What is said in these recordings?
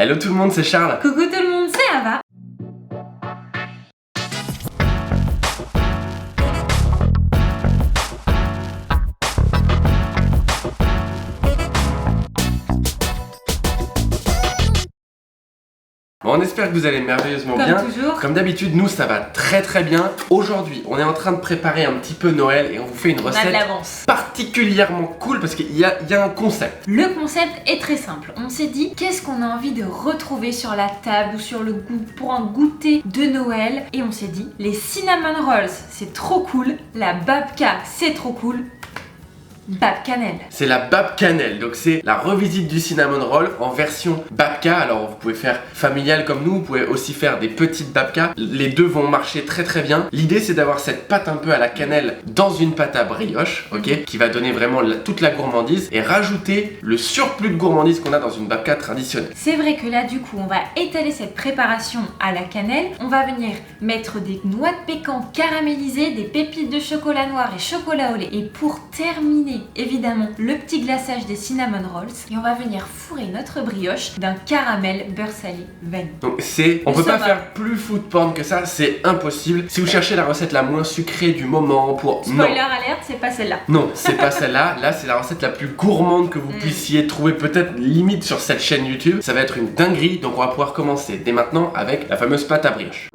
Hello tout le monde, c'est Charles. Coucou tout le monde, c'est Ava. Bon, on espère que vous allez merveilleusement Comme bien. toujours. Comme d'habitude, nous ça va très bien. Aujourd'hui, on est en train de préparer un petit peu Noël et on vous fait une On a de recette l'avance. particulièrement cool parce qu'il y a un concept. Le concept est très simple. On s'est dit, qu'est-ce qu'on a envie de retrouver sur la table ou sur le goût pour un goûter de Noël. Et on s'est dit, les cinnamon rolls, c'est trop cool. La babka, c'est trop cool. Babkanel. C'est la babkanel, donc c'est la revisite du cinnamon roll en version babka. Alors vous pouvez faire familial comme nous, vous pouvez aussi faire des petites babkas. Les deux vont marcher très bien. L'idée c'est d'avoir cette pâte un peu à la cannelle dans une pâte à brioche, ok, qui va donner vraiment toute la gourmandise et rajouter le surplus de gourmandise qu'on a dans une babka traditionnelle. C'est vrai que là du coup on va étaler cette préparation à la cannelle. On va venir mettre des noix de pécan caramélisées, des pépites de chocolat noir et chocolat au lait. Et pour terminer évidemment le petit glaçage des cinnamon rolls. Et on va venir fourrer notre brioche d'un caramel beurre salé vanille. Donc on peut pas faire plus food porn que ça, c'est impossible. Si vous cherchez la recette la moins sucrée du moment pour... Spoiler alerte, c'est pas celle-là. Non, c'est pas celle-là. Là, c'est la recette la plus gourmande que vous puissiez trouver peut-être limite sur cette chaîne YouTube. Ça va être une dinguerie, donc on va pouvoir commencer dès maintenant avec la fameuse pâte à brioche.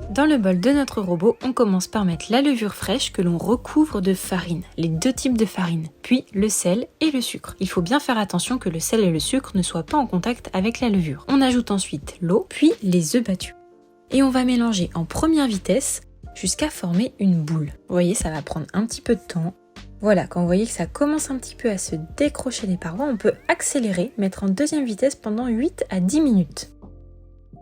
Dans le bol de notre robot, on commence par mettre la levure fraîche que l'on recouvre de farine, les deux types de farine, puis le sel et le sucre. Il faut bien faire attention que le sel et le sucre ne soient pas en contact avec la levure. On ajoute ensuite l'eau, puis les œufs battus. Et on va mélanger en première vitesse jusqu'à former une boule. Vous voyez, ça va prendre un petit peu de temps. Voilà, quand vous voyez que ça commence un petit peu à se décrocher des parois, on peut accélérer, mettre en deuxième vitesse pendant 8 à 10 minutes.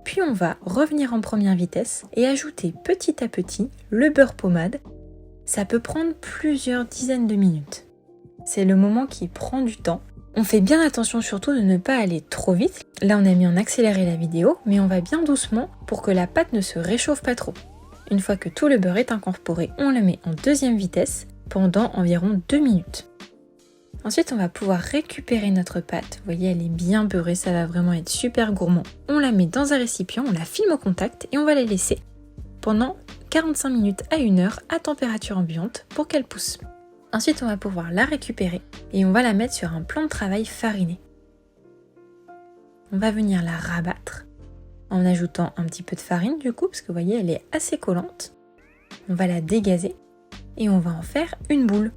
Puis on va revenir en première vitesse et ajouter petit à petit le beurre pommade. Ça peut prendre plusieurs dizaines de minutes. C'est le moment qui prend du temps. On fait bien attention surtout de ne pas aller trop vite. Là on a mis en accéléré la vidéo, mais on va bien doucement pour que la pâte ne se réchauffe pas trop. Une fois que tout le beurre est incorporé, on le met en deuxième vitesse pendant environ 2 minutes. Ensuite, on va pouvoir récupérer notre pâte. Vous voyez, elle est bien beurrée, ça va vraiment être super gourmand. On la met dans un récipient, on la filme au contact et on va la laisser pendant 45 minutes à 1 heure à température ambiante pour qu'elle pousse. Ensuite, on va pouvoir la récupérer et on va la mettre sur un plan de travail fariné. On va venir la rabattre en ajoutant un petit peu de farine du coup, parce que vous voyez, elle est assez collante. On va la dégazer et on va en faire une boule.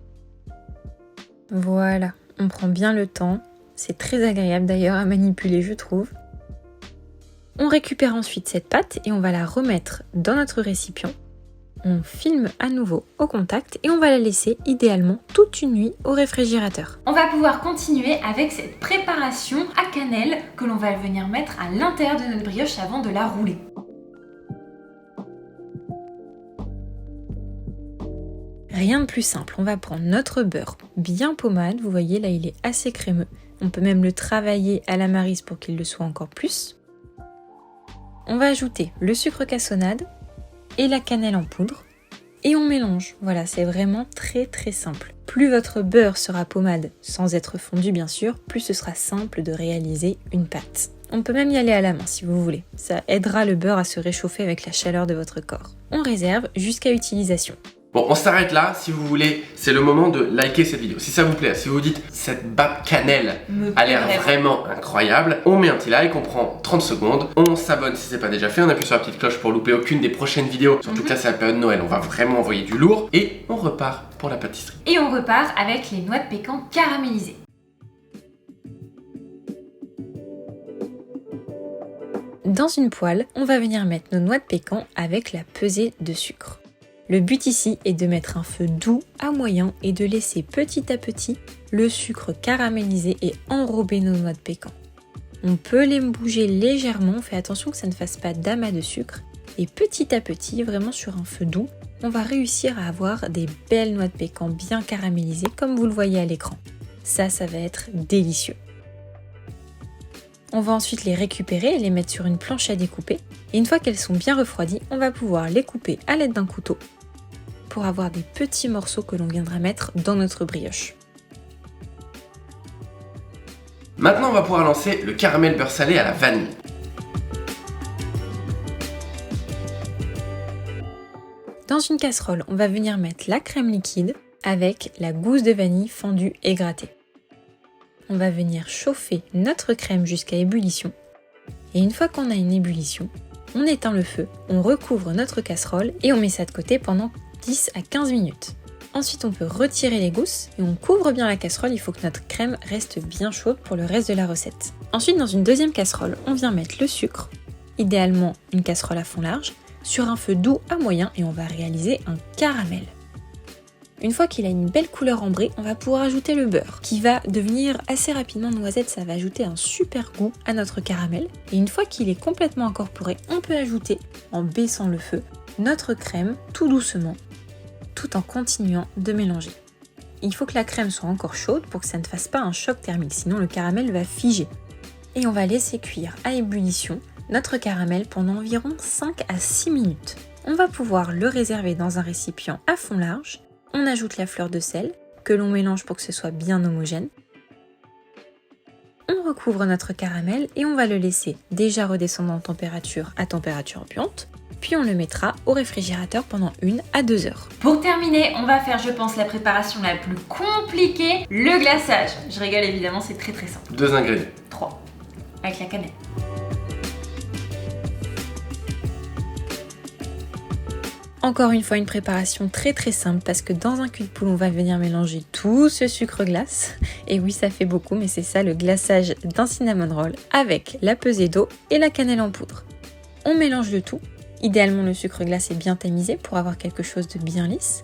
Voilà, on prend bien le temps, c'est très agréable d'ailleurs à manipuler je trouve. On récupère ensuite cette pâte et on va la remettre dans notre récipient. On filme à nouveau au contact et on va la laisser idéalement toute une nuit au réfrigérateur. On va pouvoir continuer avec cette préparation à cannelle que l'on va venir mettre à l'intérieur de notre brioche avant de la rouler. Rien de plus simple, on va prendre notre beurre bien pommade, vous voyez là il est assez crémeux. On peut même le travailler à la maryse pour qu'il le soit encore plus. On va ajouter le sucre cassonade et la cannelle en poudre et on mélange. Voilà, c'est vraiment très simple. Plus votre beurre sera pommade sans être fondu bien sûr, plus ce sera simple de réaliser une pâte. On peut même y aller à la main si vous voulez, ça aidera le beurre à se réchauffer avec la chaleur de votre corps. On réserve jusqu'à utilisation. Bon, on s'arrête là. Si vous voulez, c'est le moment de liker cette vidéo. Si ça vous plaît, si vous dites cette babkanel a l'air vraiment incroyable, on met un petit like, on prend 30 secondes, on s'abonne si c'est pas déjà fait, on appuie sur la petite cloche pour louper aucune des prochaines vidéos. Surtout que là, c'est la période de Noël, on va vraiment envoyer du lourd et on repart pour la pâtisserie. Et on repart avec les noix de pécan caramélisées. Dans une poêle, on va venir mettre nos noix de pécan avec la pesée de sucre. Le but ici est de mettre un feu doux à moyen et de laisser petit à petit le sucre caraméliser et enrober nos noix de pécan. On peut les bouger légèrement, on fait attention que ça ne fasse pas d'amas de sucre. Et petit à petit, vraiment sur un feu doux, on va réussir à avoir des belles noix de pécan bien caramélisées comme vous le voyez à l'écran. Ça va être délicieux. On va ensuite les récupérer et les mettre sur une planche à découper. Et une fois qu'elles sont bien refroidies, on va pouvoir les couper à l'aide d'un couteau pour avoir des petits morceaux que l'on viendra mettre dans notre brioche. Maintenant, on va pouvoir lancer le caramel beurre salé à la vanille. Dans une casserole, on va venir mettre la crème liquide avec la gousse de vanille fendue et grattée. On va venir chauffer notre crème jusqu'à ébullition. Et une fois qu'on a une ébullition, on éteint le feu, on recouvre notre casserole et on met ça de côté pendant 10 à 15 minutes. Ensuite, on peut retirer les gousses et on couvre bien la casserole. Il faut que notre crème reste bien chaude pour le reste de la recette. Ensuite, dans une deuxième casserole, on vient mettre le sucre, idéalement une casserole à fond large, sur un feu doux à moyen et on va réaliser un caramel. Une fois qu'il a une belle couleur ambrée, on va pouvoir ajouter le beurre qui va devenir assez rapidement noisette, ça va ajouter un super goût à notre caramel. Et une fois qu'il est complètement incorporé, on peut ajouter, en baissant le feu, notre crème tout doucement, tout en continuant de mélanger. Il faut que la crème soit encore chaude pour que ça ne fasse pas un choc thermique, sinon le caramel va figer. Et on va laisser cuire à ébullition notre caramel pendant environ 5 à 6 minutes. On va pouvoir le réserver dans un récipient à fond large. On ajoute la fleur de sel, que l'on mélange pour que ce soit bien homogène. On recouvre notre caramel et on va le laisser déjà redescendre en température à température ambiante. Puis on le mettra au réfrigérateur pendant 1 à 2 heures. Pour terminer, on va faire, je pense, la préparation la plus compliquée, le glaçage. Je rigole évidemment, c'est très simple. 2 ingrédients. 3, avec la cannelle. Encore une fois, une préparation très simple parce que dans un cul de poule, on va venir mélanger tout ce sucre glace. Et oui, ça fait beaucoup, mais c'est ça le glaçage d'un cinnamon roll avec la pesée d'eau et la cannelle en poudre. On mélange le tout. Idéalement, le sucre glace est bien tamisé pour avoir quelque chose de bien lisse.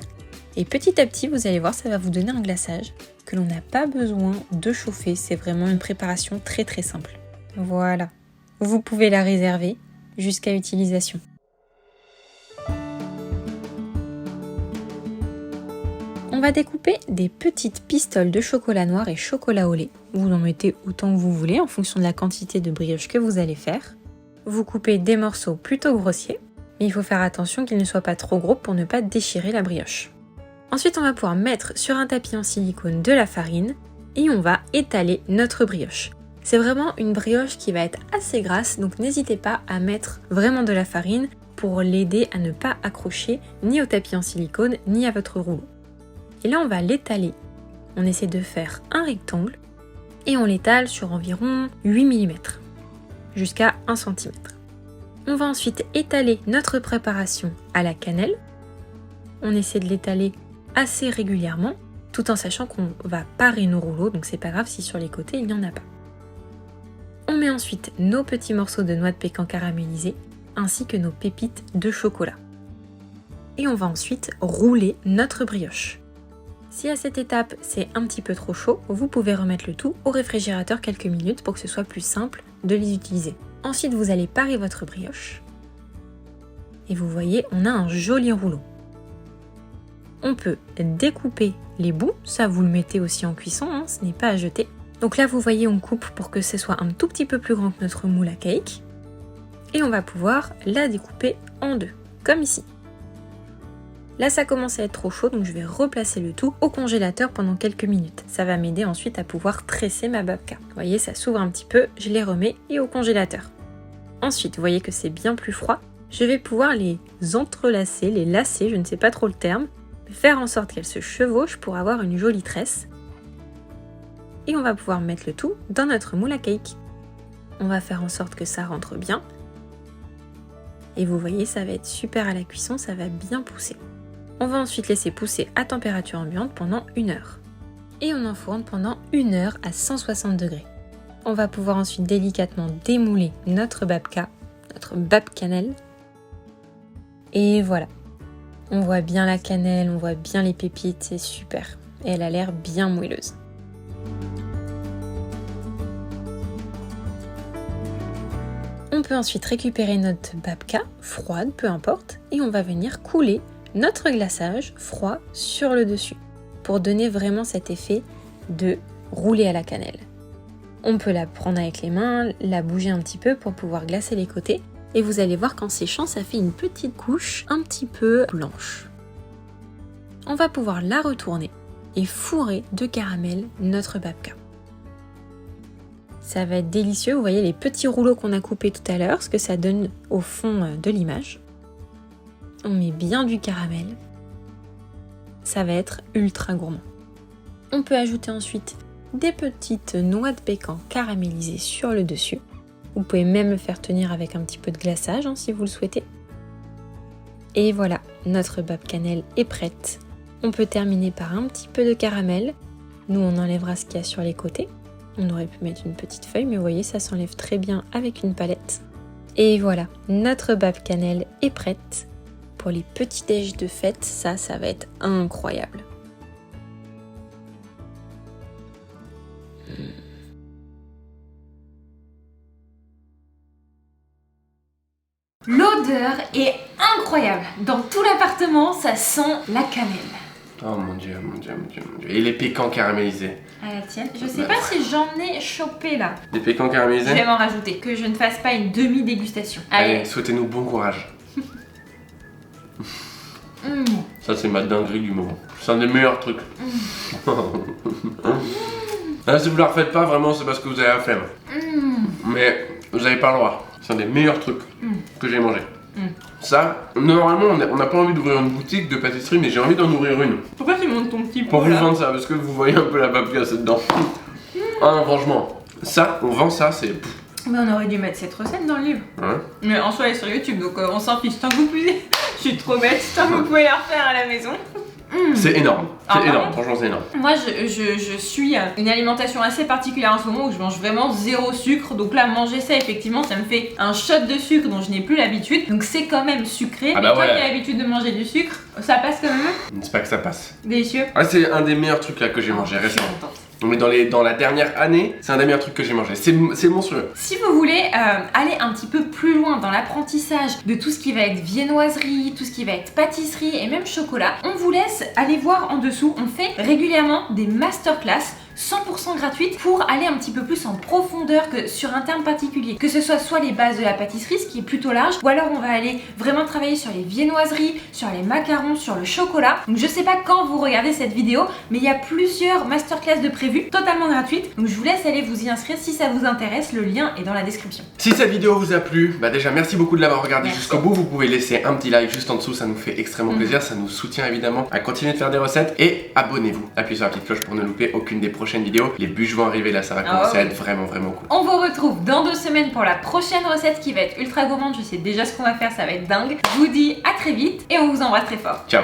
Et petit à petit, vous allez voir, ça va vous donner un glaçage que l'on n'a pas besoin de chauffer. C'est vraiment une préparation très simple. Voilà. Vous pouvez la réserver jusqu'à utilisation. On va découper des petites pistoles de chocolat noir et chocolat au lait. Vous en mettez autant que vous voulez en fonction de la quantité de brioche que vous allez faire. Vous coupez des morceaux plutôt grossiers, mais il faut faire attention qu'ils ne soient pas trop gros pour ne pas déchirer la brioche. Ensuite, on va pouvoir mettre sur un tapis en silicone de la farine et on va étaler notre brioche. C'est vraiment une brioche qui va être assez grasse, donc n'hésitez pas à mettre vraiment de la farine pour l'aider à ne pas accrocher ni au tapis en silicone ni à votre rouleau. Et là, on va l'étaler. On essaie de faire un rectangle et on l'étale sur environ 8 mm, jusqu'à 1 cm. On va ensuite étaler notre préparation à la cannelle. On essaie de l'étaler assez régulièrement, tout en sachant qu'on va parer nos rouleaux, donc c'est pas grave si sur les côtés il n'y en a pas. On met ensuite nos petits morceaux de noix de pécan caramélisés, ainsi que nos pépites de chocolat. Et on va ensuite rouler notre brioche. Si à cette étape c'est un petit peu trop chaud, vous pouvez remettre le tout au réfrigérateur quelques minutes pour que ce soit plus simple de les utiliser. Ensuite, vous allez parer votre brioche. Et vous voyez, on a un joli rouleau. On peut découper les bouts, ça vous le mettez aussi en cuisson, hein, ce n'est pas à jeter. Donc là, vous voyez, on coupe pour que ce soit un tout petit peu plus grand que notre moule à cake. Et on va pouvoir la découper en 2, comme ici. Là, ça commence à être trop chaud, donc je vais replacer le tout au congélateur pendant quelques minutes. Ça va m'aider ensuite à pouvoir tresser ma babka. Vous voyez, ça s'ouvre un petit peu, je les remets et au congélateur. Ensuite, vous voyez que c'est bien plus froid. Je vais pouvoir les entrelacer, les lasser, je ne sais pas trop le terme, mais faire en sorte qu'elles se chevauchent pour avoir une jolie tresse. Et on va pouvoir mettre le tout dans notre moule à cake. On va faire en sorte que ça rentre bien. Et vous voyez, ça va être super à la cuisson, ça va bien pousser. On va ensuite laisser pousser à température ambiante pendant 1 heure. Et on enfourne pendant 1 heure à 160 degrés. On va pouvoir ensuite délicatement démouler notre babka, notre babcannelle. Et voilà. On voit bien la cannelle, on voit bien les pépites, c'est super. Et elle a l'air bien moelleuse. On peut ensuite récupérer notre babka, froide, peu importe, et on va venir couler notre glaçage froid sur le dessus pour donner vraiment cet effet de rouler à la cannelle. On peut la prendre avec les mains, la bouger un petit peu pour pouvoir glacer les côtés et vous allez voir qu'en séchant ça fait une petite couche un petit peu blanche. On va pouvoir la retourner et fourrer de caramel notre babka. Ça va être délicieux, vous voyez les petits rouleaux qu'on a coupés tout à l'heure, ce que ça donne au fond de l'image. On met bien du caramel. Ça va être ultra gourmand. On peut ajouter ensuite des petites noix de pécan caramélisées sur le dessus. Vous pouvez même le faire tenir avec un petit peu de glaçage si vous le souhaitez. Et voilà, notre bab cannelle est prête. On peut terminer par un petit peu de caramel. Nous, on enlèvera ce qu'il y a sur les côtés. On aurait pu mettre une petite feuille, mais vous voyez, ça s'enlève très bien avec une palette. Et voilà, notre bab cannelle est prête. Pour les petits déj de fête, ça va être incroyable. L'odeur est incroyable. Dans tout l'appartement, ça sent la cannelle. Oh mon dieu, mon dieu, mon dieu, mon dieu. Et les pécans caramélisés. À la tienne. Je sais pas si j'en ai chopé là. Des pécans Je caramélisés? vais m'en rajouter, que je ne fasse pas une demi-dégustation. Allez, souhaitez-nous bon courage. Ça, c'est ma dinguerie du moment. C'est un des meilleurs trucs. Ah, si vous la refaites pas, vraiment, c'est parce que vous avez la flemme. Mais vous avez pas le droit. C'est un des meilleurs trucs que j'ai mangé. Ça, normalement, on n'a pas envie d'ouvrir une boutique de pâtisserie, mais j'ai envie d'en ouvrir une. Pourquoi tu montes ton petit pot Pour vous là vendre ça, parce que vous voyez un peu la papillasse dedans. Ah non, franchement, ça, on vend ça, c'est... Mais on aurait dû mettre cette recette dans le livre. Ouais. Mais en soi, elle est sur YouTube, donc on s'en fiche. Tant que vous pouvez... Je suis trop bête, tant que vous pouvez la refaire à la maison. C'est énorme, c'est Ah, énorme, franchement c'est énorme. Moi je suis une alimentation assez particulière en ce moment où je mange vraiment zéro sucre. Donc là manger ça effectivement ça me fait un shot de sucre dont je n'ai plus l'habitude. Donc c'est quand même sucré. Ah bah mais toi ouais. qui as l'habitude de manger du sucre, ça passe quand même. C'est pas que ça passe. Délicieux. Ah, c'est un des meilleurs trucs là que j'ai mangé Je suis récemment. contente. Mais dans la dernière année, c'est un des meilleurs trucs que j'ai mangé. C'est monstrueux. Si vous voulez aller un petit peu plus loin dans l'apprentissage de tout ce qui va être viennoiserie, tout ce qui va être pâtisserie et même chocolat, on vous laisse aller voir en dessous. On fait régulièrement des masterclass 100% gratuites pour aller un petit peu plus en profondeur que sur un terme particulier. Que ce soit les bases de la pâtisserie, ce qui est plutôt large, ou alors on va aller vraiment travailler sur les viennoiseries, sur les macarons, sur le chocolat. Donc je sais pas quand vous regardez cette vidéo, mais il y a plusieurs masterclass de prévues, totalement gratuites. Donc je vous laisse aller vous y inscrire si ça vous intéresse, le lien est dans la description. Si cette vidéo vous a plu, bah déjà merci beaucoup de l'avoir regardé Merci. jusqu'au bout. Vous pouvez laisser un petit like juste en dessous, ça nous fait extrêmement plaisir, ça nous soutient évidemment à continuer de faire des recettes. Et abonnez-vous, appuyez sur la petite cloche pour ne louper aucune des prochaines vidéos. Les bûches vont arriver là, ça va commencer à être vraiment cool. On vous retrouve dans 2 semaines pour la prochaine recette qui va être ultra gourmande. Je sais déjà ce qu'on va faire, ça va être dingue. Je vous dis à très vite et on vous embrasse très fort. Ciao.